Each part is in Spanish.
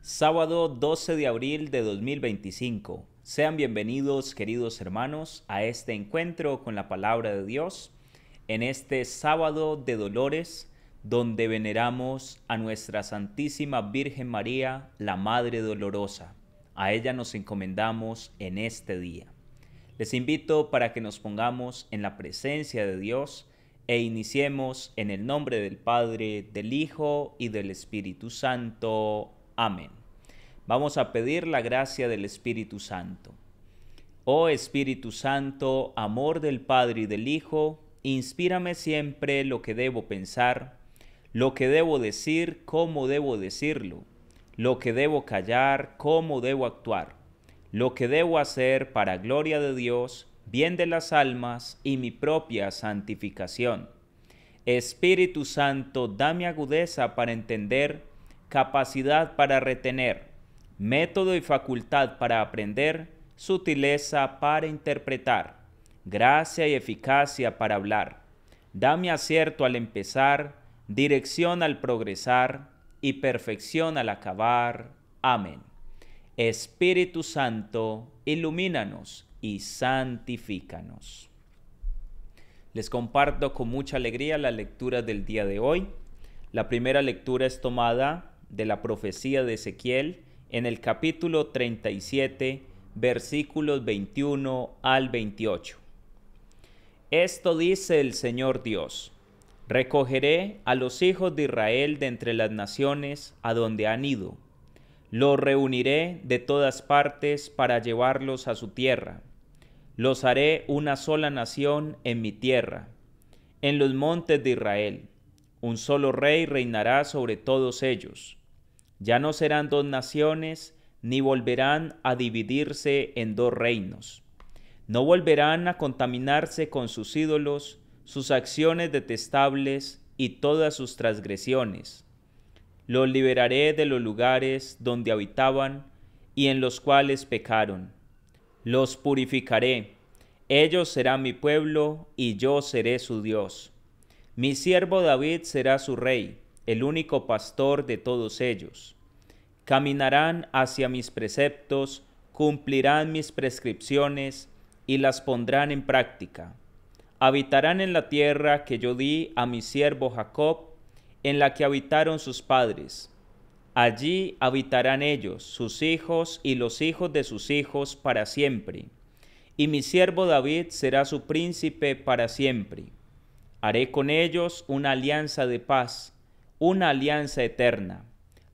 Sábado 12 de abril de 2025. Sean bienvenidos, queridos hermanos, a este encuentro con la palabra de Dios, en este sábado de dolores, donde veneramos a nuestra Santísima Virgen María, la Madre Dolorosa. A ella nos encomendamos en este día. Les invito para que nos pongamos en la presencia de Dios e iniciemos en el nombre del Padre, del Hijo y del Espíritu Santo. Amén. Vamos a pedir la gracia del Espíritu Santo. Oh Espíritu Santo, amor del Padre y del Hijo, inspírame siempre lo que debo pensar, lo que debo decir, cómo debo decirlo, lo que debo callar, cómo debo actuar, lo que debo hacer para gloria de Dios, bien de las almas y mi propia santificación. Espíritu Santo, dame agudeza para entender, capacidad para retener, método y facultad para aprender, sutileza para interpretar, gracia y eficacia para hablar. Dame acierto al empezar, dirección al progresar y perfección al acabar. Amén. Espíritu Santo, ilumínanos y santifícanos. Les comparto con mucha alegría la lectura del día de hoy. La primera lectura es tomada de la profecía de Ezequiel en el capítulo 37, versículos 21 al 28. Esto dice el Señor Dios: recogeré a los hijos de Israel de entre las naciones a donde han ido. Los reuniré de todas partes para llevarlos a su tierra. Los haré una sola nación en mi tierra, en los montes de Israel. Un solo rey reinará sobre todos ellos. Ya no serán dos naciones, ni volverán a dividirse en dos reinos. No volverán a contaminarse con sus ídolos, sus acciones detestables y todas sus transgresiones. Los liberaré de los lugares donde habitaban y en los cuales pecaron. Los purificaré. Ellos serán mi pueblo y yo seré su Dios. Mi siervo David será su rey, el único pastor de todos ellos. Caminarán hacia mis preceptos, cumplirán mis prescripciones y las pondrán en práctica. Habitarán en la tierra que yo di a mi siervo Jacob, en la que habitaron sus padres. Allí habitarán ellos, sus hijos y los hijos de sus hijos para siempre. Y mi siervo David será su príncipe para siempre. Haré con ellos una alianza de paz, una alianza eterna.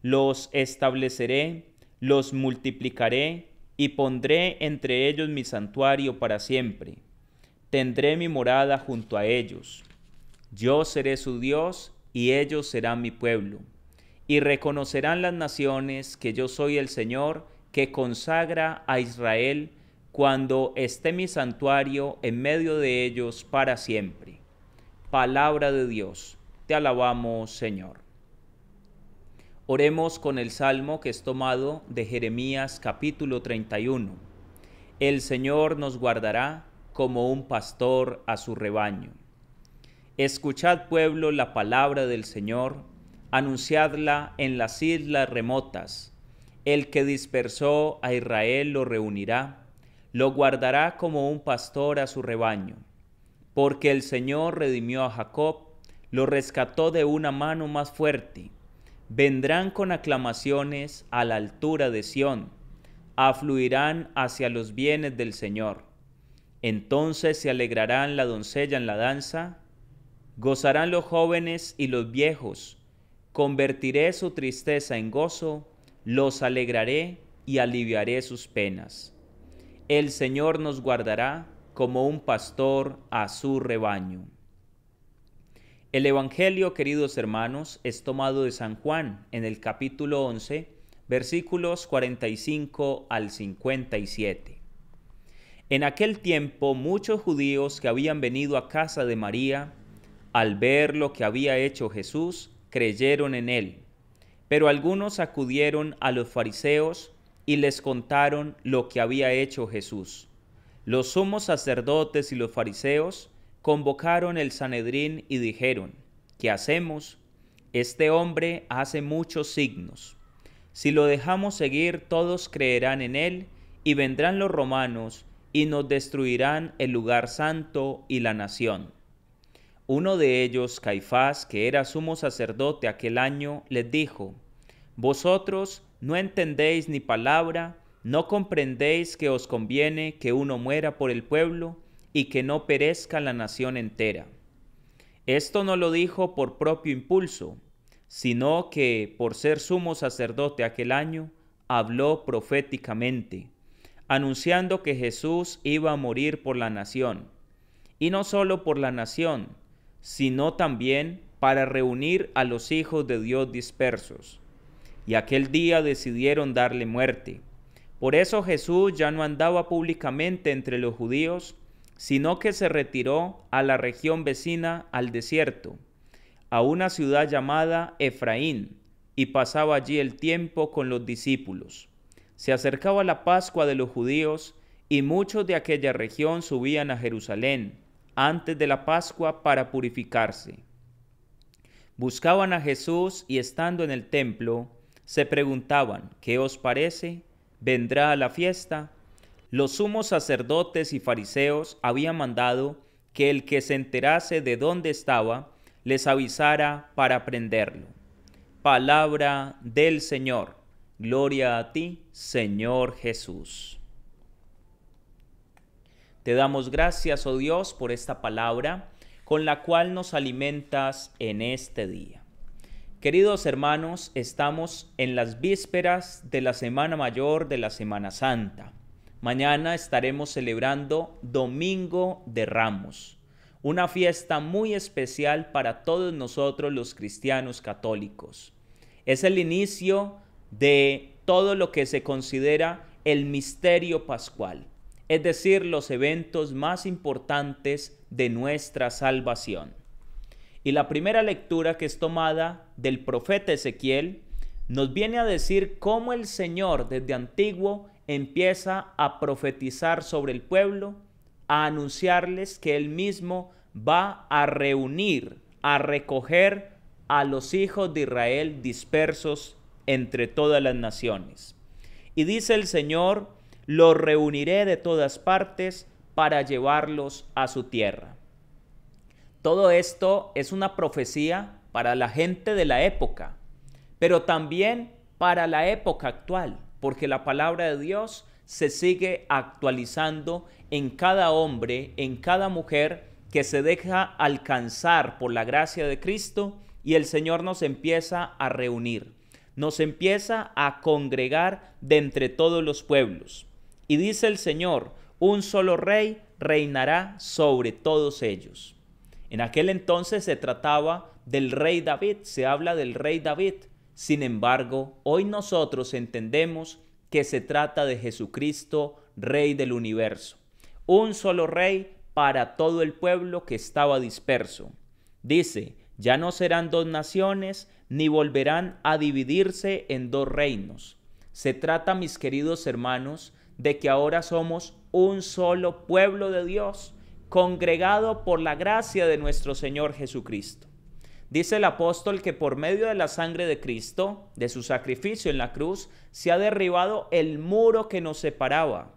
Los estableceré, los multiplicaré y pondré entre ellos mi santuario para siempre. Tendré mi morada junto a ellos. Yo seré su Dios y ellos serán mi pueblo. Y reconocerán las naciones que yo soy el Señor que consagra a Israel cuando esté mi santuario en medio de ellos para siempre. Palabra de Dios. Te alabamos, Señor. Oremos con el salmo que es tomado de Jeremías capítulo 31. El Señor nos guardará como un pastor a su rebaño. Escuchad, pueblo, la palabra del Señor, anunciadla en las islas remotas. El que dispersó a Israel lo reunirá, lo guardará como un pastor a su rebaño. Porque el Señor redimió a Jacob, lo rescató de una mano más fuerte. Vendrán con aclamaciones a la altura de Sión, afluirán hacia los bienes del Señor. Entonces se alegrarán la doncella en la danza, gozarán los jóvenes y los viejos. Convertiré su tristeza en gozo, los alegraré y aliviaré sus penas. El Señor nos guardará como un pastor a su rebaño. El Evangelio, queridos hermanos, es tomado de San Juan en el capítulo 11, versículos 45 al 57. En aquel tiempo, muchos judíos que habían venido a casa de María, al ver lo que había hecho Jesús, creyeron en él. Pero algunos acudieron a los fariseos y les contaron lo que había hecho Jesús. Los sumos sacerdotes y los fariseos convocaron el Sanedrín y dijeron: ¿qué hacemos? Este hombre hace muchos signos. Si lo dejamos seguir, todos creerán en él, y vendrán los romanos, y nos destruirán el lugar santo y la nación. Uno de ellos, Caifás, que era sumo sacerdote aquel año, les dijo: Vosotros no entendéis ni palabra, no comprendéis que os conviene que uno muera por el pueblo y que no perezca la nación entera. Esto no lo dijo por propio impulso, sino que, por ser sumo sacerdote aquel año, habló proféticamente, anunciando que Jesús iba a morir por la nación, y no solo por la nación, sino también para reunir a los hijos de Dios dispersos. Y aquel día decidieron darle muerte. Por eso Jesús ya no andaba públicamente entre los judíos, sino que se retiró a la región vecina al desierto, a una ciudad llamada Efraín, y pasaba allí el tiempo con los discípulos. Se acercaba la Pascua de los judíos, y muchos de aquella región subían a Jerusalén antes de la Pascua para purificarse. Buscaban a Jesús y estando en el templo, se preguntaban: ¿qué os parece? ¿Vendrá a la fiesta? Los sumos sacerdotes y fariseos habían mandado que el que se enterase de dónde estaba, les avisara para prenderlo. Palabra del Señor. Gloria a ti, Señor Jesús. Te damos gracias, oh Dios, por esta palabra con la cual nos alimentas en este día. Queridos hermanos, estamos en las vísperas de la Semana Mayor de la Semana Santa. Mañana estaremos celebrando Domingo de Ramos, una fiesta muy especial para todos nosotros los cristianos católicos. Es el inicio de todo lo que se considera el misterio pascual, es decir, los eventos más importantes de nuestra salvación. Y la primera lectura, que es tomada del profeta Ezequiel, nos viene a decir cómo el Señor desde antiguo empieza a profetizar sobre el pueblo, a anunciarles que Él mismo va a reunir, a recoger a los hijos de Israel dispersos entre todas las naciones. Y dice el Señor: los reuniré de todas partes para llevarlos a su tierra. Todo esto es una profecía para la gente de la época, pero también para la época actual, porque la palabra de Dios se sigue actualizando en cada hombre, en cada mujer que se deja alcanzar por la gracia de Cristo, y el Señor nos empieza a reunir, nos empieza a congregar de entre todos los pueblos. Y dice el Señor: un solo rey reinará sobre todos ellos. En aquel entonces se trataba del rey David, se habla del rey David. Sin embargo, hoy nosotros entendemos que se trata de Jesucristo, Rey del universo. Un solo rey para todo el pueblo que estaba disperso. Dice: ya no serán dos naciones, ni volverán a dividirse en dos reinos. Se trata, mis queridos hermanos, de que ahora somos un solo pueblo de Dios, congregado por la gracia de nuestro Señor Jesucristo. Dice el apóstol que por medio de la sangre de Cristo, de su sacrificio en la cruz, se ha derribado el muro que nos separaba.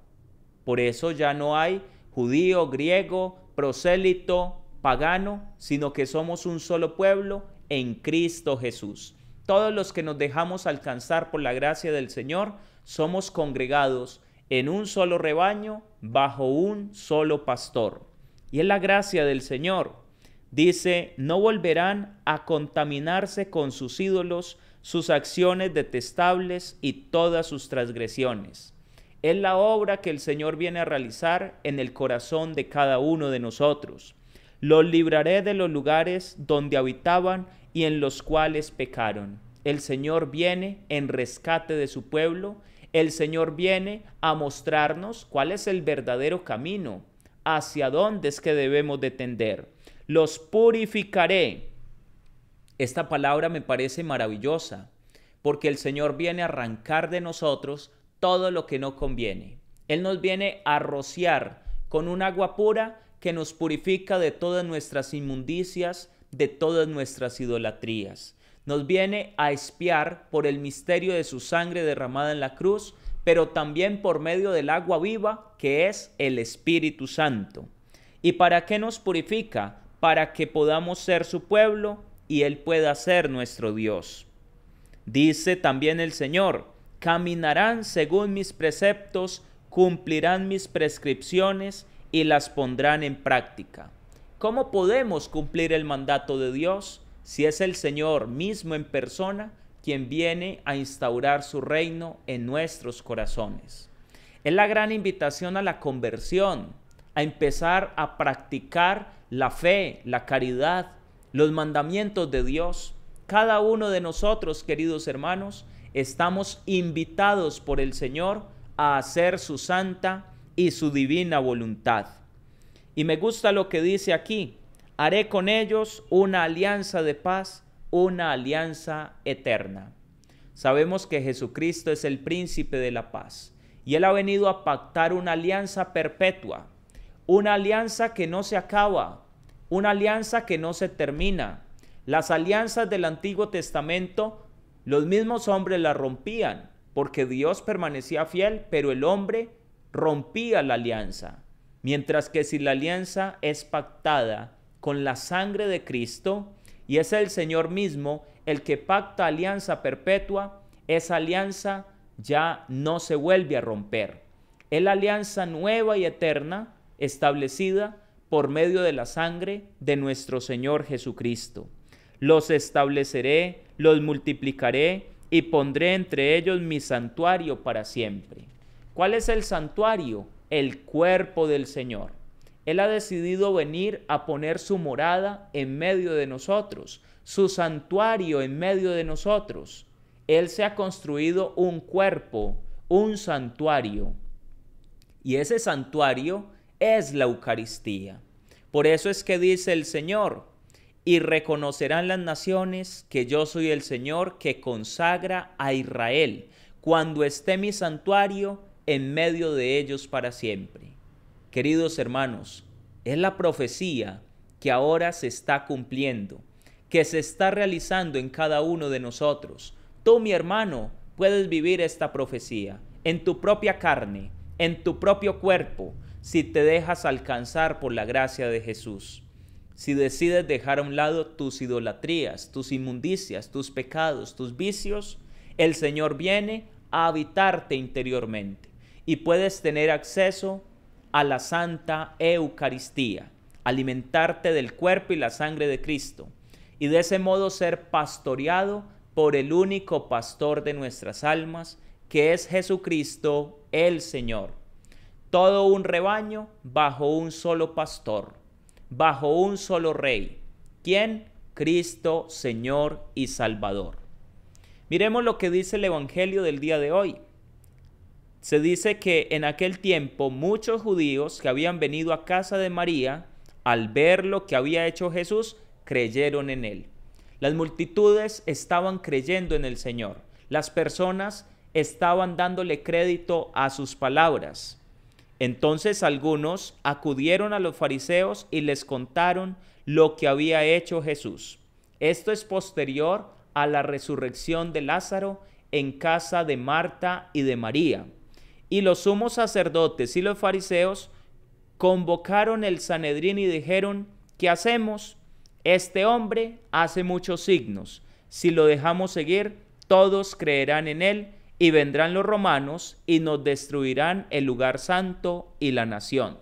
Por eso ya no hay judío, griego, prosélito, pagano, sino que somos un solo pueblo en Cristo Jesús. Todos los que nos dejamos alcanzar por la gracia del Señor somos congregados en un solo rebaño, bajo un solo pastor. Y es la gracia del Señor. Dice: no volverán a contaminarse con sus ídolos, sus acciones detestables y todas sus transgresiones. Es la obra que el Señor viene a realizar en el corazón de cada uno de nosotros. Los libraré de los lugares donde habitaban y en los cuales pecaron. El Señor viene en rescate de su pueblo. El Señor viene a mostrarnos cuál es el verdadero camino, hacia dónde es que debemos de tender. Los purificaré. Esta palabra me parece maravillosa, porque el Señor viene a arrancar de nosotros todo lo que no conviene. Él nos viene a rociar con un agua pura que nos purifica de todas nuestras inmundicias, de todas nuestras idolatrías. nos viene a expiar por el misterio de su sangre derramada en la cruz, pero también por medio del agua viva que es el Espíritu Santo. ¿Y para qué nos purifica? Para que podamos ser su pueblo y Él pueda ser nuestro Dios. Dice también el Señor: caminarán según mis preceptos, cumplirán mis prescripciones y las pondrán en práctica. ¿Cómo podemos cumplir el mandato de Dios si es el Señor mismo en persona quien viene a instaurar su reino en nuestros corazones? Es la gran invitación a la conversión, a empezar a practicar la fe, la caridad, los mandamientos de Dios. Cada uno de nosotros, queridos hermanos, estamos invitados por el Señor a hacer su santa y su divina voluntad. Y me gusta lo que dice aquí: haré con ellos una alianza de paz, una alianza eterna. Sabemos que Jesucristo es el príncipe de la paz y Él ha venido a pactar una alianza perpetua, una alianza que no se acaba, una alianza que no se termina. Las alianzas del Antiguo Testamento, los mismos hombres las rompían porque Dios permanecía fiel, pero el hombre rompía la alianza. Mientras que si la alianza es pactada con la sangre de Cristo, y es el Señor mismo el que pacta alianza perpetua, esa alianza ya no se vuelve a romper. Es la alianza nueva y eterna establecida por medio de la sangre de nuestro Señor Jesucristo. Los estableceré, los multiplicaré y pondré entre ellos mi santuario para siempre. ¿Cuál es el santuario? El cuerpo del Señor. Él ha decidido venir a poner su morada en medio de nosotros, su santuario en medio de nosotros. Él se ha construido un cuerpo, un santuario. Y ese santuario es la Eucaristía. Por eso es que dice el Señor: y reconocerán las naciones que yo soy el Señor que consagra a Israel, cuando esté mi santuario en medio de ellos para siempre. Queridos hermanos, es la profecía que ahora se está cumpliendo, que se está realizando en cada uno de nosotros. Tú, mi hermano, puedes vivir esta profecía en tu propia carne, en tu propio cuerpo, si te dejas alcanzar por la gracia de Jesús. Si decides dejar a un lado tus idolatrías, tus inmundicias, tus pecados, tus vicios, el Señor viene a habitarte interiormente y puedes tener acceso a la Santa Eucaristía, alimentarte del cuerpo y la sangre de Cristo, y de ese modo ser pastoreado por el único pastor de nuestras almas, que es Jesucristo el Señor. Todo un rebaño bajo un solo pastor, bajo un solo Rey. ¿Quién? Cristo, Señor y Salvador. Miremos lo que dice el Evangelio del día de hoy. Se dice que en aquel tiempo muchos judíos que habían venido a casa de María, al ver lo que había hecho Jesús, creyeron en él. Las multitudes estaban creyendo en el Señor. Las personas estaban dándole crédito a sus palabras. Entonces algunos acudieron a los fariseos y les contaron lo que había hecho Jesús. Esto es posterior a la resurrección de Lázaro en casa de Marta y de María. Y los sumos sacerdotes y los fariseos convocaron el Sanedrín y dijeron: ¿qué hacemos? Este hombre hace muchos signos. Si lo dejamos seguir, todos creerán en él, y vendrán los romanos y nos destruirán el lugar santo y la nación.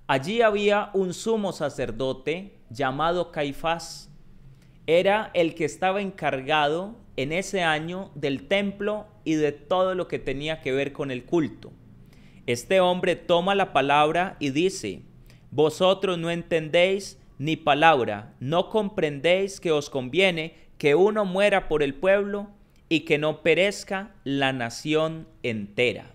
Allí había un sumo sacerdote llamado Caifás. Era el que estaba encargado en ese año del templo y de todo lo que tenía que ver con el culto. Este hombre toma la palabra y dice: vosotros no entendéis ni palabra, no comprendéis que os conviene que uno muera por el pueblo y que no perezca la nación entera.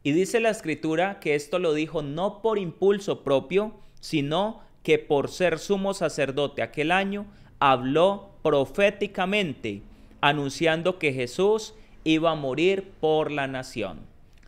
Y dice la Escritura que esto lo dijo no por impulso propio, sino que por ser sumo sacerdote aquel año, habló proféticamente, anunciando que Jesús iba a morir por la nación.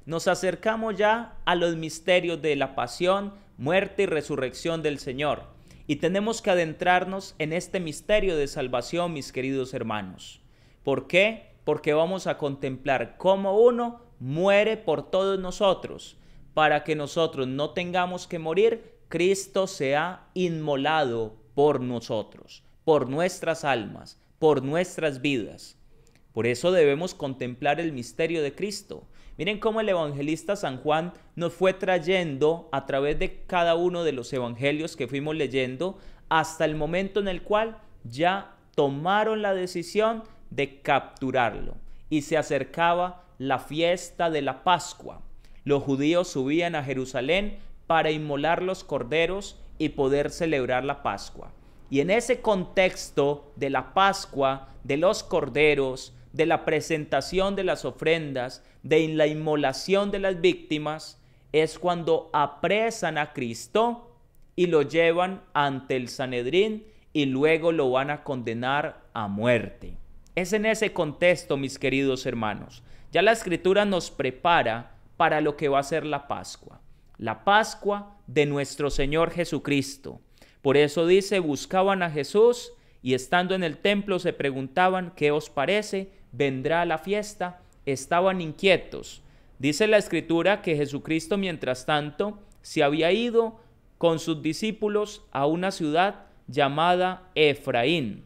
Nos acercamos ya a los misterios de la pasión, muerte y resurrección del Señor. Y tenemos que adentrarnos en este misterio de salvación, mis queridos hermanos. ¿Por qué? Porque vamos a contemplar cómo uno muere por todos nosotros. Para que nosotros no tengamos que morir, Cristo se ha inmolado por nosotros, por nuestras almas, por nuestras vidas. Por eso debemos contemplar el misterio de Cristo. Miren cómo el evangelista San Juan nos fue trayendo a través de cada uno de los evangelios que fuimos leyendo hasta el momento en el cual ya tomaron la decisión de capturarlo y se acercaba la fiesta de la Pascua. Los judíos subían a Jerusalén para inmolar los corderos y poder celebrar la Pascua. Y en ese contexto de la Pascua, de los corderos, de la presentación de las ofrendas, de la inmolación de las víctimas, es cuando apresan a Cristo y lo llevan ante el Sanedrín y luego lo van a condenar a muerte. Es en ese contexto, mis queridos hermanos. Ya la Escritura nos prepara para lo que va a ser la Pascua de nuestro Señor Jesucristo. Por eso dice, buscaban a Jesús y estando en el templo se preguntaban, ¿qué os parece? ¿Vendrá la fiesta? Estaban inquietos. Dice la Escritura que Jesucristo, mientras tanto, se había ido con sus discípulos a una ciudad llamada Efraín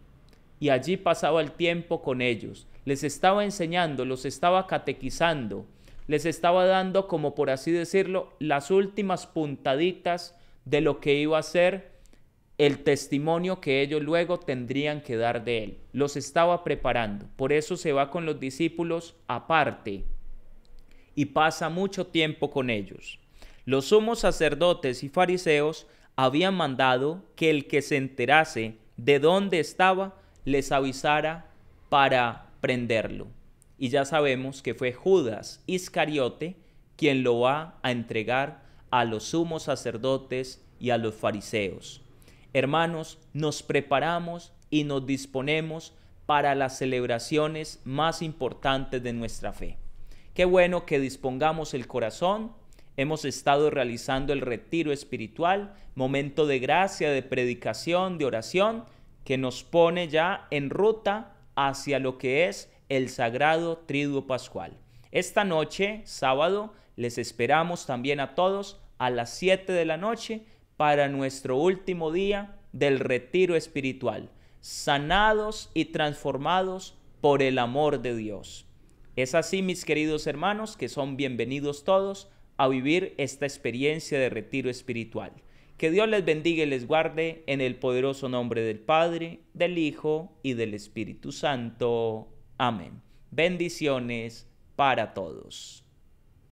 y allí pasaba el tiempo con ellos. Les estaba enseñando, los estaba catequizando, les estaba dando, como por así decirlo, las últimas puntaditas de lo que iba a ser el testimonio que ellos luego tendrían que dar de él. Los estaba preparando. Por eso se va con los discípulos aparte y pasa mucho tiempo con ellos. Los sumos sacerdotes y fariseos habían mandado que el que se enterase de dónde estaba les avisara para prenderlo. Y ya sabemos que fue Judas Iscariote quien lo va a entregar a los sumos sacerdotes y a los fariseos. Hermanos, nos preparamos y nos disponemos para las celebraciones más importantes de nuestra fe. Qué bueno que dispongamos el corazón. Hemos estado realizando el retiro espiritual, momento de gracia, de predicación, de oración, que nos pone ya en ruta hacia lo que es el sagrado triduo pascual. Esta noche, sábado, les esperamos también a todos a las 7 de la noche para nuestro último día del retiro espiritual, sanados y transformados por el amor de Dios. Es así, mis queridos hermanos, que son bienvenidos todos a vivir esta experiencia de retiro espiritual. Que Dios les bendiga y les guarde en el poderoso nombre del Padre, del Hijo y del Espíritu Santo. Amén. Bendiciones para todos.